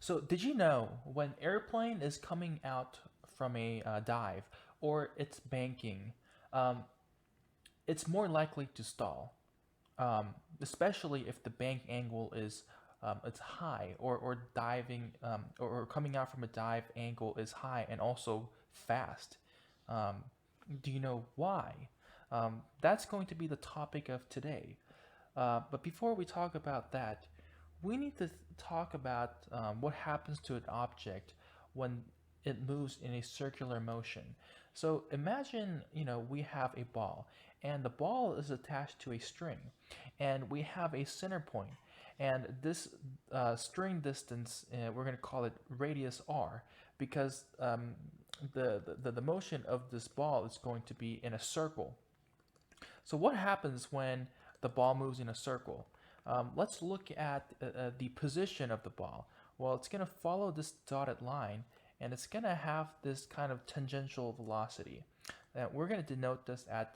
So, did you know when airplane is coming out from a dive or it's banking, um, it's more likely to stall, especially if the bank angle is it's high or diving or coming out from a dive angle is high and also fast. Um, do you know why? That's going to be the topic of today. But before we talk about that, we need to talk about what happens to an object when it moves in a circular motion. So imagine, we have a ball, and the ball is attached to a string, and we have a center point, and this string distance, we're going to call it radius r, because the motion of this ball is going to be in a circle. So what happens when the ball moves in a circle? Let's look at the position of the ball. Well, it's going to follow this dotted line, and it's going to have this kind of tangential velocity. And we're going to denote this as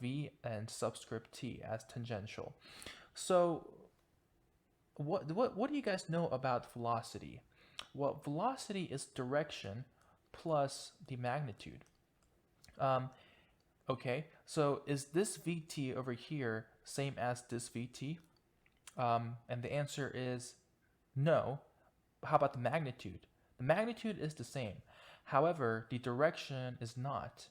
v and subscript t as tangential. So what do you guys know about velocity? Well, velocity is direction plus the magnitude. Um, Okay, so is this VT over here same as this VT? And the answer is no. How about the magnitude? The magnitude is the same. However, the direction is not.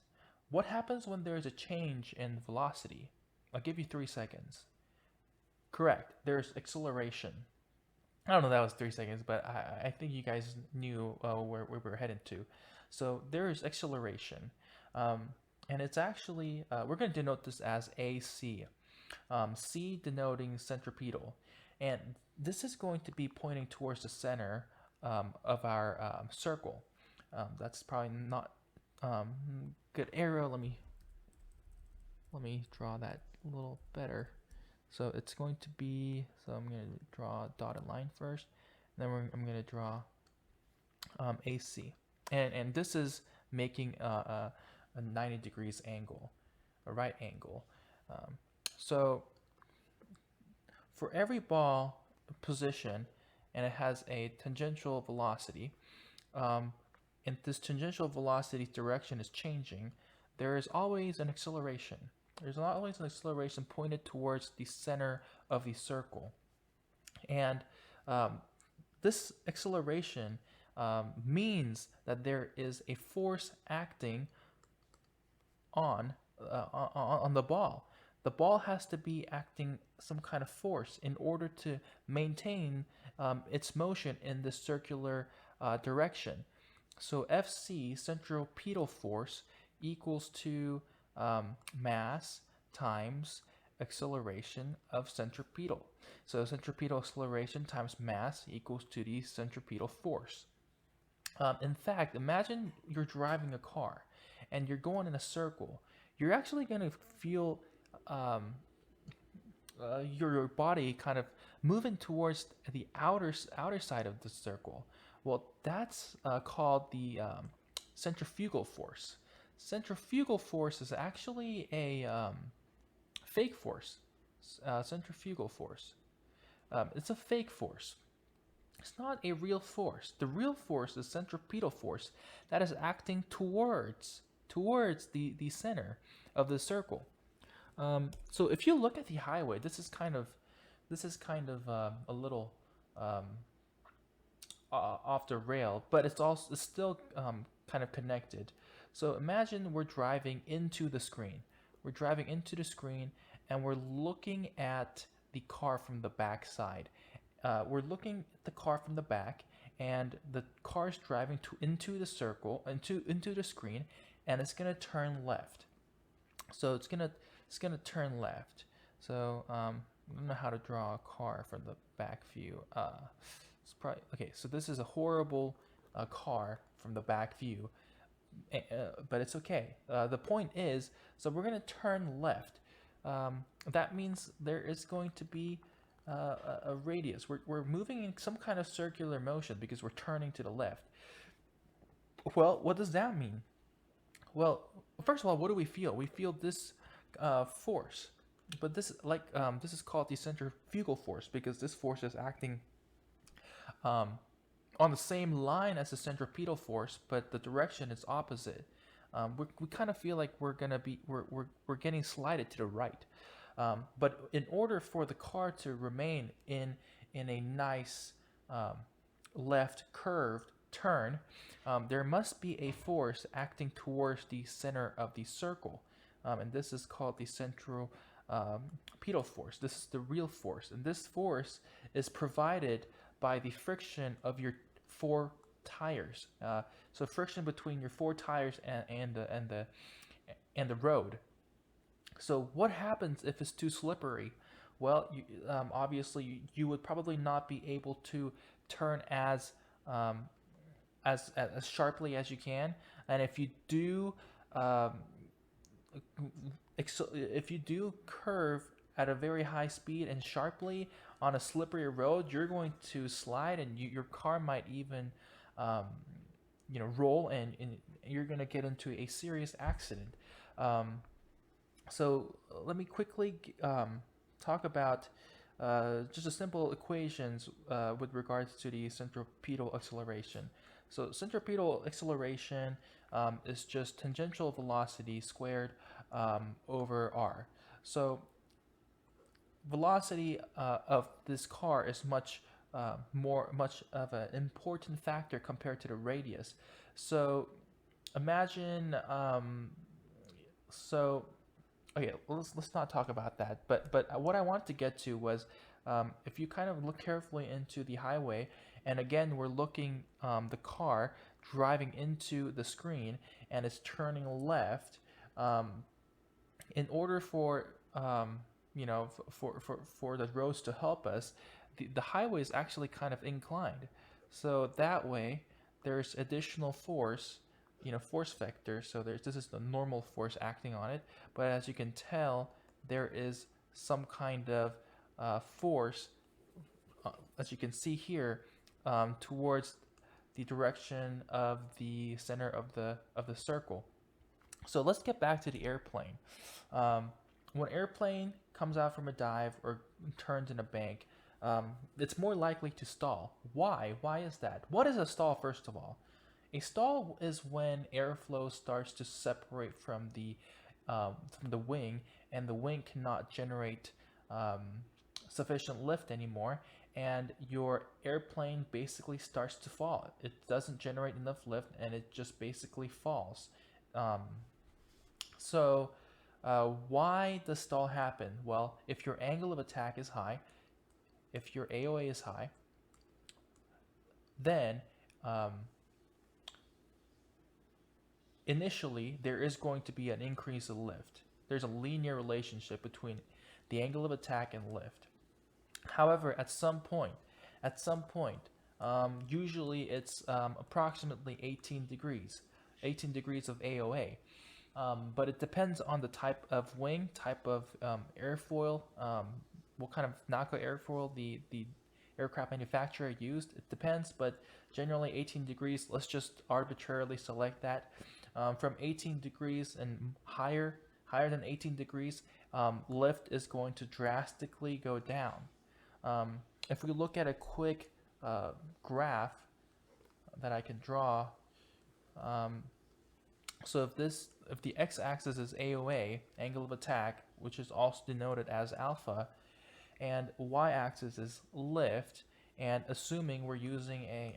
What happens when there is a change in velocity? I'll give you 3 seconds. Correct, there's acceleration. I don't know if that was 3 seconds, but I think you guys knew where we were headed to. So there is acceleration. And it's actually, we're going to denote this as AC. C denoting centripetal. And this is going to be pointing towards the center of our circle. That's probably not good arrow. Let me draw that a little better. So it's going to be, so I'm going to draw a dotted line first, and then I'm going to draw AC. And this is making a 90 degrees angle, a right angle. So for every ball position, and it has a tangential velocity, and this tangential velocity direction is changing, there is always an acceleration. There's always an acceleration pointed towards the center of the circle. And this acceleration means that there is a force acting on the ball. The ball has to be acting some kind of force in order to maintain its motion in the circular direction. So Fc, centripetal force, equals to mass times acceleration of centripetal. So centripetal acceleration times mass equals to the centripetal force. In fact, imagine you're driving a car and you're going in a circle. You're actually going to feel your body kind of moving towards the outer side of the circle. Well, that's called the centrifugal force. Centrifugal force is actually a fake force. Centrifugal force. It's a fake force. It's not a real force. The real force is centripetal force that is acting towards the center of the circle. So if you look at the highway, this is kind of a little off the rail, but it's still kind of connected. So imagine we're driving into the screen. We're driving into the screen, and we're looking at the car from the back side. We're looking at the car from the back, and the car's driving into the circle, into the screen, and it's gonna turn left. So it's gonna turn left. So I don't know how to draw a car from the back view. It's probably okay. So this is a horrible car from the back view, but it's okay. The point is, so we're gonna turn left. That means there is going to be a radius. We're moving in some kind of circular motion because we're turning to the left. Well, what does that mean? Well, first of all, what do we feel? We feel this force, but this is called the centrifugal force because this force is acting on the same line as the centripetal force, but the direction is opposite. We kind of feel like we're getting slided to the right. But in order for the car to remain in a nice um, left curved turn, there must be a force acting towards the center of the circle, and this is called the central pedal force. This is the real force, and this force is provided by the friction of your four tires. So friction between your four tires and the road. So what happens if it's too slippery? Well, obviously you would probably not be able to turn um, as sharply as you can, and um, if you do curve at a very high speed and sharply on a slippery road, you're going to slide, and your car might even um, roll, and you're going to get into a serious accident. Um, so let me quickly talk about just a simple equations with regards to the centripetal acceleration. So centripetal acceleration is just tangential velocity squared over r. So velocity of this car is much of an important factor compared to the radius. So imagine so okay, let's not talk about that. But what I wanted to get to was, if you kind of look carefully into the highway, and again we're looking the car driving into the screen and it's turning left. In order for for the roads to help us, the highway is actually kind of inclined. So that way, there's additional force, force vector. So this is the normal force acting on it. But as you can tell, there is some kind of force, as you can see here, towards the direction of the center of the circle. So let's get back to the airplane. Um, when an airplane comes out from a dive or turns in a bank, it's more likely to stall. Why? Why is that? What is a stall, first of all? A stall is when airflow starts to separate from the wing, and the wing cannot generate um, sufficient lift anymore, and your airplane basically starts to fall. It doesn't generate enough lift, and it just basically falls. Um, why does stall happen? Well, if your angle of attack is high, if your AOA is high, then um, initially there is going to be an increase of lift. There's a linear relationship between the angle of attack and lift. However, at some point, usually it's approximately 18 degrees of AOA. But it depends on the type of wing, type of airfoil, what kind of knockout airfoil the aircraft manufacturer used. It depends, but generally 18 degrees, let's just arbitrarily select that. From 18 degrees and higher than 18 degrees, lift is going to drastically go down. If we look at a quick graph that I can draw, um, so if the x-axis is AOA, angle of attack, which is also denoted as alpha, and y-axis is lift, and assuming we're using a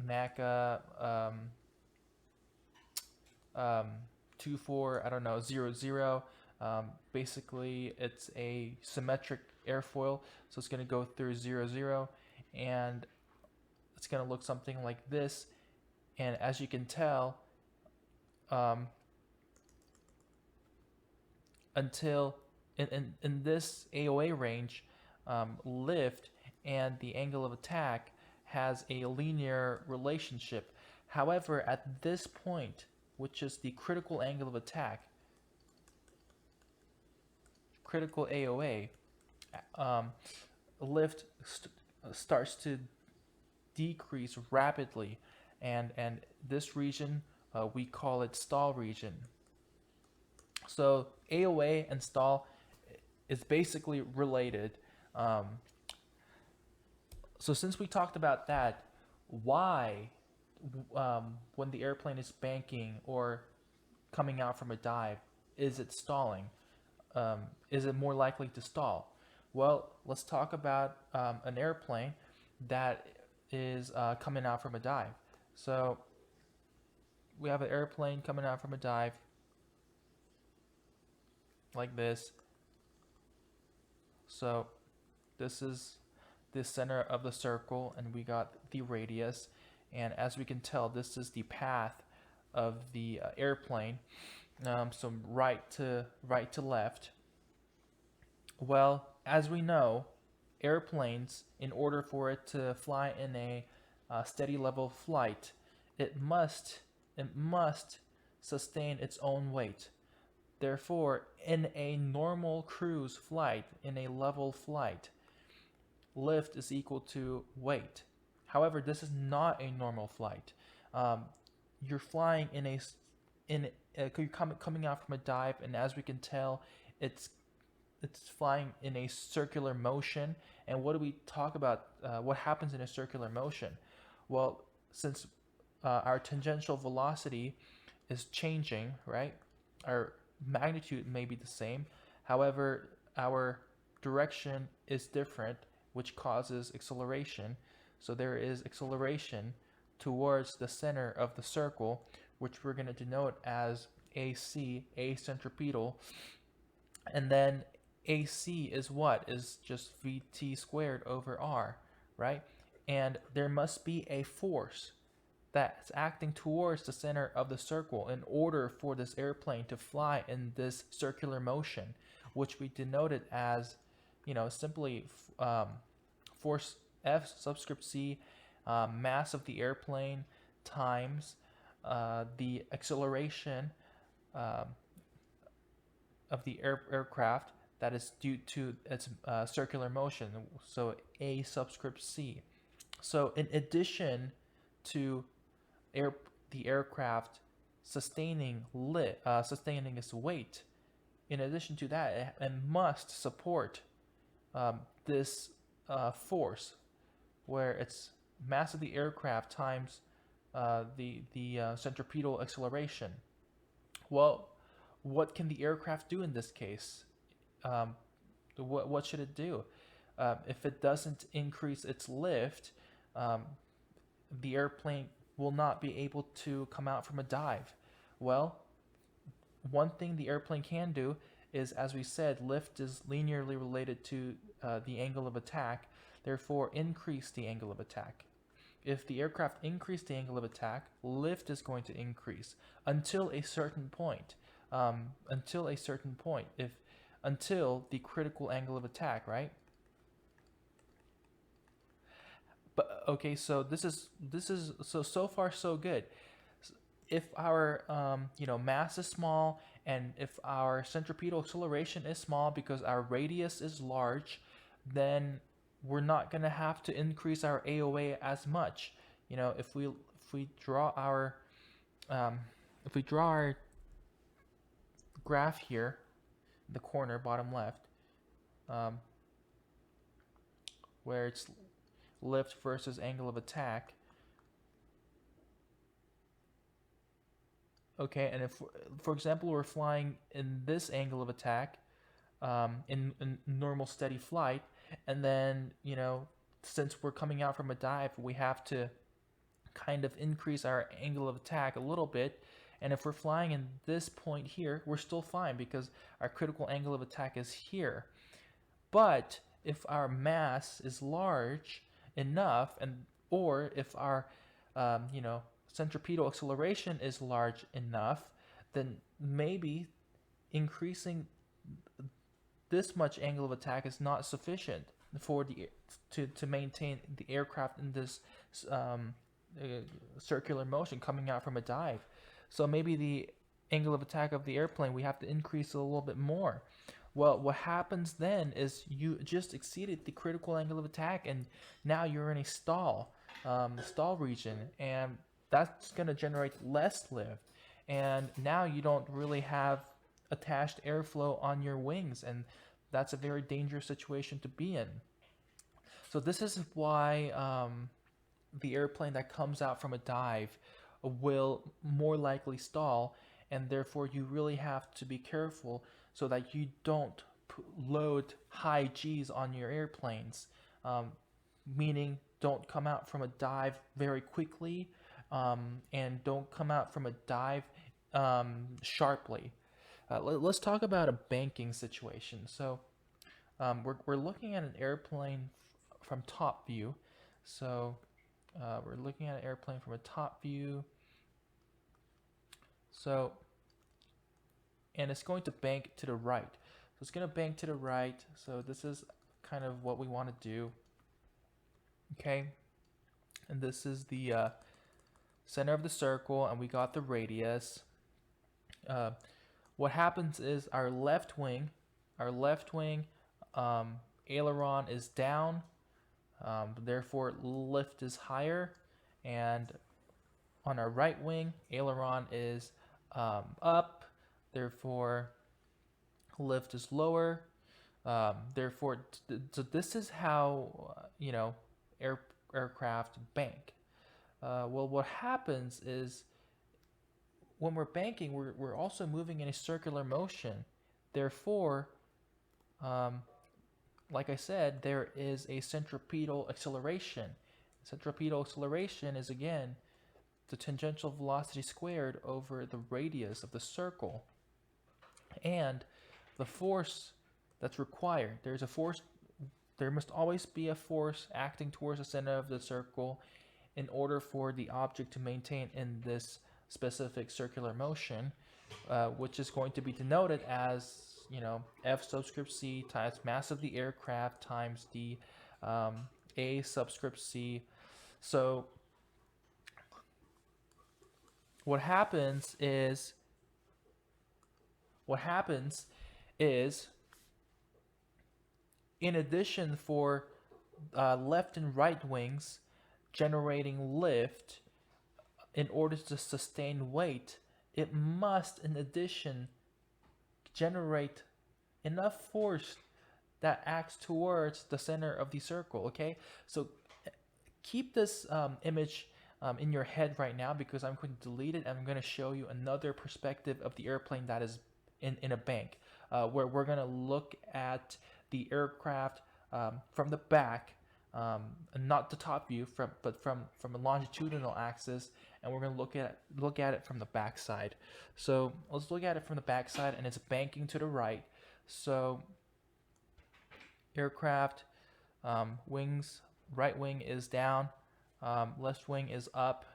NACA 24, I don't know, 00. Basically, it's a symmetric airfoil, so it's going to go through 00, and it's going to look something like this. And as you can tell, um, until in this AOA range, lift and the angle of attack has a linear relationship. However, at this point, which is the critical angle of attack, critical AOA, um, lift starts to decrease rapidly, and this region we call it stall region. So AOA and stall is basically related. Um, so since we talked about that, why, when the airplane is banking or coming out from a dive, is it stalling? Um, is it more likely to stall? Well, let's talk about an airplane that is coming out from a dive. So we have an airplane coming out from a dive like this. So this is the center of the circle, and we got the radius. And as we can tell, this is the path of the airplane. So right to left. Well, as we know, airplanes, in order for it to fly in a steady level of flight, it must it must sustain its own weight. Therefore, in a normal cruise flight, in a level flight, lift is equal to weight. However, this is not a normal flight. Um, you're flying you're coming out from a dive, and as we can tell, it's it's flying in a circular motion. And what do we talk about? What happens in a circular motion? Well, since our tangential velocity is changing, right? Our magnitude may be the same. However, our direction is different, which causes acceleration. So there is acceleration towards the center of the circle, which we're going to denote as AC, A centripetal. And then AC is what? Is just VT squared over R, right? And there must be a force that's acting towards the center of the circle in order for this airplane to fly in this circular motion, which we denoted as, simply force F subscript C, mass of the airplane times the acceleration um, of the aircraft that is due to its circular motion, so A subscript C. So in addition to air the aircraft sustaining its weight, in addition to that, it must support this force, where it's mass of the aircraft times the centripetal acceleration. Well, what can the aircraft do in this case? Um, what should it do? If it doesn't increase its lift, um, the airplane will not be able to come out from a dive. Well, one thing the airplane can do is, as we said, lift is linearly related to the angle of attack, therefore increase the angle of attack. If the aircraft increase the angle of attack, lift is going to increase until a certain point. If until the critical angle of attack, right? But okay, so this is so far so good. If our mass is small, and if our centripetal acceleration is small because our radius is large, then we're not going to have to increase our AOA as much. If we draw our um, if we draw our graph here, the corner bottom left, um, where it's lift versus angle of attack. Okay, and if, for example, we're flying in this angle of attack, in normal steady flight, and then, since we're coming out from a dive, we have to kind of increase our angle of attack a little bit. And if we're flying in this point here, we're still fine because our critical angle of attack is here. But if our mass is large enough, or if our centripetal acceleration is large enough, then maybe increasing this much angle of attack is not sufficient for the to maintain the aircraft in this um, uh, circular motion coming out from a dive. So maybe the angle of attack of the airplane, we have to increase a little bit more. Well, what happens then is you just exceeded the critical angle of attack, and now you're in a stall region, and that's going to generate less lift. And now you don't really have attached airflow on your wings, and that's a very dangerous situation to be in. So this is why the airplane that comes out from a dive will more likely stall, and therefore you really have to be careful so that you don't load high G's on your airplanes, um, meaning don't come out from a dive very quickly, and don't come out from a dive sharply. Let's talk about a banking situation. So we're looking at an airplane from top view. So we're looking at an airplane from a top view. So, and it's going to bank to the right. So it's going to bank to the right. So this is kind of what we want to do. Okay. And this is the center of the circle, and we got the radius. Uh, what happens is our left wing aileron is down, therefore lift is higher, and on our right wing aileron is up, therefore lift is lower. Therefore, so this is how aircraft bank. Well, what happens is when we're banking, we're also moving in a circular motion. Therefore, um, like I said, there is a centripetal acceleration. Centripetal acceleration is, again, the tangential velocity squared over the radius of the circle. And the force that's required, there must always be a force acting towards the center of the circle in order for the object to maintain in this specific circular motion, which is going to be denoted as, F subscript C times mass of the aircraft times the A subscript C. So what happens is in addition for left and right wings generating lift in order to sustain weight, it must in addition generate enough force that acts towards the center of the circle. Okay, so keep this image in your head right now, because I'm going to delete it and I'm going to show you another perspective of the airplane that is in a bank, where we're going to look at the aircraft from the back, not the top view, but from a longitudinal axis, and we're going to look at it from the back side. So let's look at it from the back side, and it's banking to the right. So aircraft wings, right wing is down, left wing is up.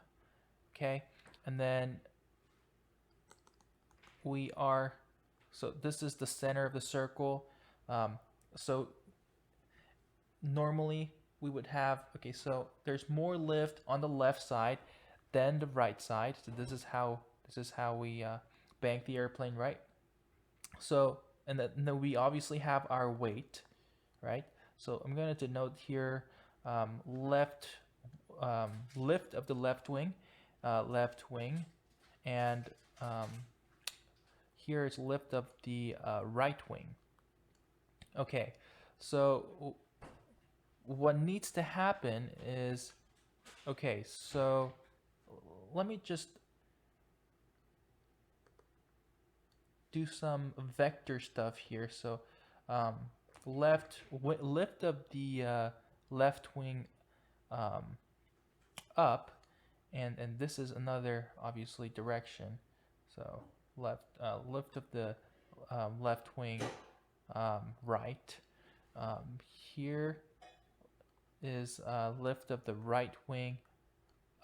Okay, and then so this is the center of the circle. So normally we would have, okay, so there's more lift on the left side than the right side. So this is how we bank the airplane, right? So and then we obviously have our weight, right? So I'm going to denote here lift of the left wing, and here is lift of the right wing. Okay, so what needs to happen is, okay, so let me just do some vector stuff here. So lift of the left wing up, and this is another obviously direction. So lift of the left wing right. Here is lift of the right wing.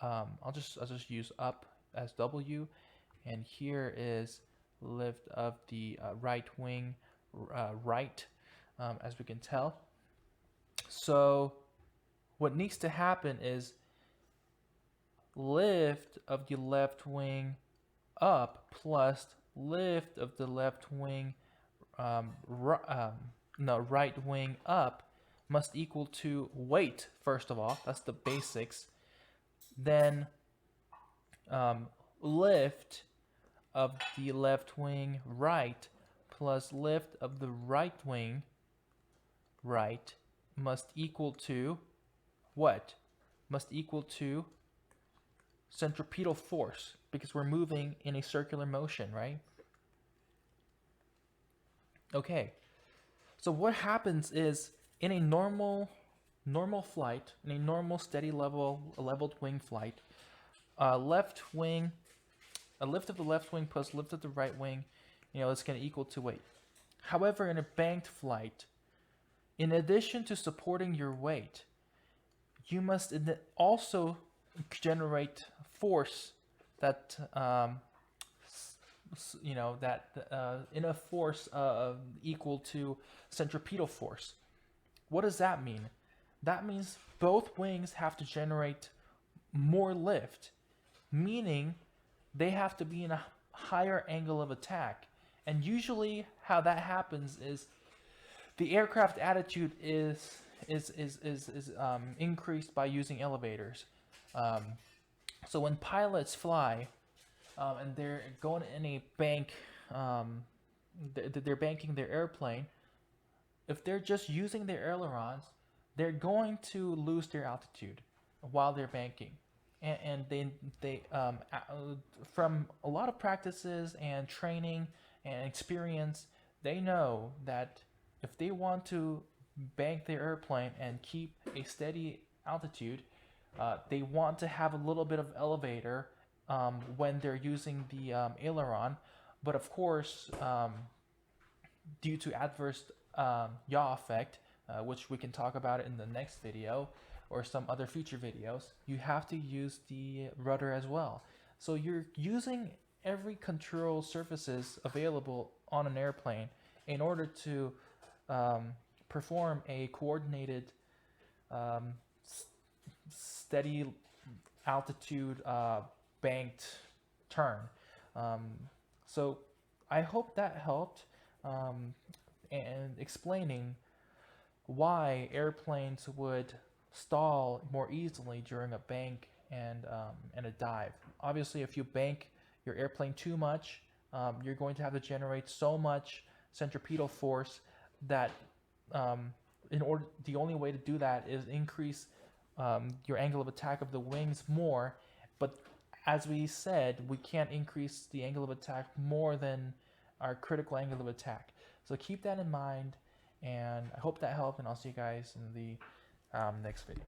I'll just use up as W, and here is lift of the right wing right, as we can tell. So what needs to happen is lift of the left wing up plus lift of the left wing right wing up must equal to weight. First of all, that's the basics. Then lift of the left wing right plus lift of the right wing right must equal to what? must equal to centripetal force because we're moving in a circular motion, right? Okay, so what happens is in a normal flight, in a normal steady leveled wing flight, left wing, a lift of the left wing plus lift of the right wing, it's going to equal to weight. However, in a banked flight, in addition to supporting your weight, you must also generate force that in a force equal to centripetal force. What does that mean? That means both wings have to generate more lift, meaning they have to be in a higher angle of attack. And usually how that happens is the aircraft attitude is increased by using elevators. So when pilots fly and they're going in a bank, they're banking their airplane. If they're just using their ailerons, they're going to lose their altitude while they're banking. And they from a lot of practices and training and experience, they know that if they want to bank their airplane and keep a steady altitude, they want to have a little bit of elevator when they're using the aileron. But of course, due to adverse yaw effect, which we can talk about in the next video or some other future videos, you have to use the rudder as well. So you're using every control surfaces available on an airplane in order to perform a coordinated steady altitude banked turn. So I hope that helped and explaining why airplanes would stall more easily during a bank and a dive. Obviously, if you bank your airplane too much, you're going to have to generate so much centripetal force that the only way to do that is increase your angle of attack of the wings more. But as we said, we can't increase the angle of attack more than our critical angle of attack. So keep that in mind, and I hope that helped, and I'll see you guys in the next video.